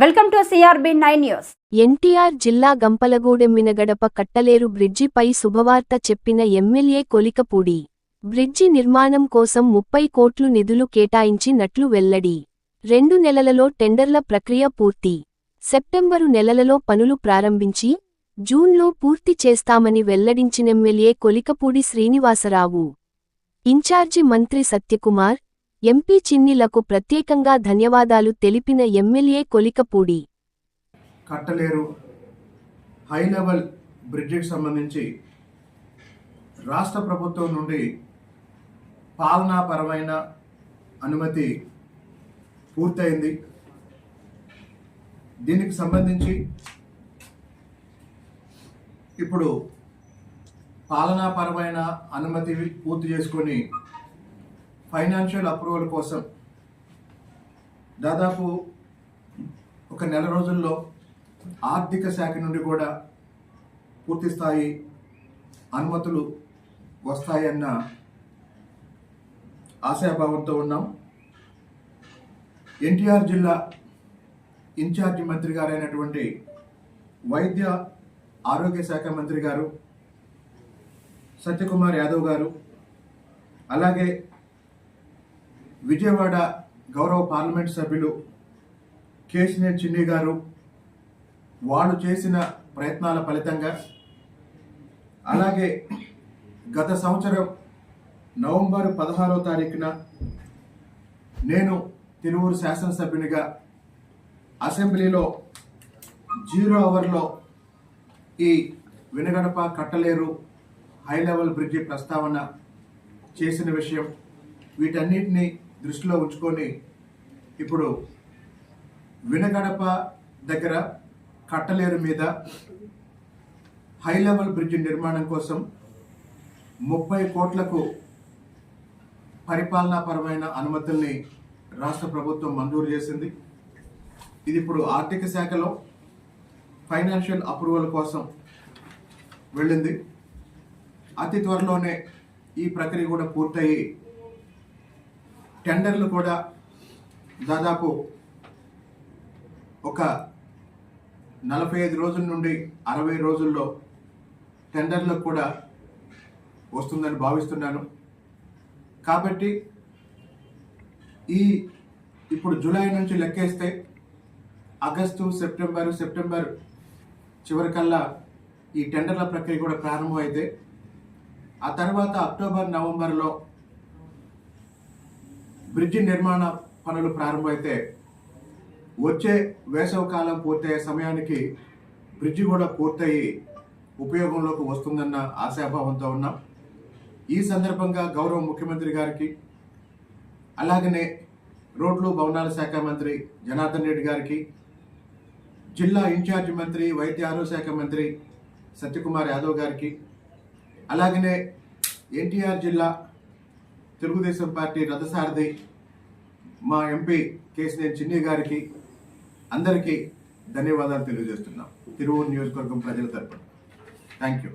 Welcome to CRB9 news. NTR జిల్లా గంపలగూడెం మినగడప కట్టలేరు బ్రిడ్జిపై శుభవార్త చెప్పిన ఎమ్మెల్యే కొలికపూడి. బ్రిడ్జి నిర్మాణం కోసం 30 కోట్లు నిధులు కేటాయించినట్లు వెల్లడి. 2 నెలలలో టెండర్ల ప్రక్రియ పూర్తి. సెప్టెంబరు నెలలలో పనులు ప్రారంభించి జూన్లో పూర్తి చేస్తామని వెల్లడించినెమ్మెల్యే కొలికపూడి శ్రీనివాసరావు. ఇన్ఛార్జి మంత్రి సత్యకుమార్, ఎంపీ చిన్నిలకు ప్రత్యేకంగా ధన్యవాదాలు తెలిపిన ఎమ్మెల్యే కొలికపూడి. కట్టలేరు హై లెవెల్ బ్రిడ్జికి సంబంధించి రాష్ట్ర ప్రభుత్వం నుండి పాలనాపరమైన అనుమతి పూర్తయింది. దీనికి సంబంధించి ఇప్పుడు పాలనాపరమైన అనుమతి పూర్తి చేసుకొని ఫైనాన్షియల్ అప్రూవల్ కోసం దాదాపు ఒక నెల రోజుల్లో ఆర్థిక శాఖ నుండి కూడా పూర్తి స్థాయి అనుమతులు వస్తాయన్న ఆశాభావంతో ఉన్నాం. ఎన్టీఆర్ జిల్లా ఇన్ఛార్జి మంత్రి గారైనటువంటి వైద్య ఆరోగ్య శాఖ మంత్రి గారు సత్యకుమార్ యాదవ్ గారు, అలాగే విజయవాడ గౌరవ పార్లమెంట్ సభ్యులు కేశినేని చిన్ని గారు, వాళ్ళు చేసిన ప్రయత్నాల ఫలితంగా, అలాగే గత సంవత్సరం నవంబర్ 16వ తారీఖున నేను తిరువూరు శాసనసభ్యునిగా అసెంబ్లీలో 0 అవర్లో ఈ వినగడప కట్టలేరు హై లెవెల్ బ్రిడ్జి ప్రస్తావన చేసిన విషయం, వీటన్నిటిని దృష్టిలో ఉంచుకొని ఇప్పుడు వినగడప దగ్గర కట్టలేరు మీద హై లెవెల్ బ్రిడ్జి నిర్మాణం కోసం 30 కోట్లకు పరిపాలనాపరమైన అనుమతుల్ని రాష్ట్ర ప్రభుత్వం మంజూరు చేసింది. ఇది ఇప్పుడు ఆర్థిక శాఖలో ఫైనాన్షియల్ అప్రూవల్ కోసం వెళ్ళింది. అతి త్వరలోనే ఈ ప్రక్రియ కూడా పూర్తయి టెండర్లు కూడా దాదాపు ఒక 45 రోజుల నుండి 60 రోజుల్లో టెండర్లకు కూడా వస్తుందని భావిస్తున్నాను. కాబట్టి ఇప్పుడు జూలై నుంచి లెక్కేస్తే ఆగస్టు, సెప్టెంబర్ చివరికల్లా ఈ టెండర్ల ప్రక్రియ కూడా ప్రారంభమైతే ఆ తర్వాత అక్టోబర్, నవంబర్లో బ్రిడ్జి నిర్మాణ పనులు ప్రారంభమైతే వచ్చే వేసవికాలం పూర్తయ్యే సమయానికి బ్రిడ్జి కూడా పూర్తయి ఉపయోగంలోకి వస్తుందన్న ఆశాభావంతో ఉన్నాం. ఈ సందర్భంగా గౌరవ ముఖ్యమంత్రి గారికి, అలాగనే రోడ్లు భవనాల శాఖ మంత్రి జనార్దన్ రెడ్డి గారికి, జిల్లా ఇన్ఛార్జి మంత్రి వైద్య ఆరోగ్య శాఖ మంత్రి సత్యకుమార్ యాదవ్ గారికి, అలాగనే ఎన్టీఆర్ జిల్లా తెలుగుదేశం పార్టీ రథసారథి మా ఎంపీ కేశినేని చిన్ని గారికి అందరికీ ధన్యవాదాలు తెలియజేస్తున్నాం తిరువూరు నియోజకవర్గం ప్రజల తరపున. Thank you.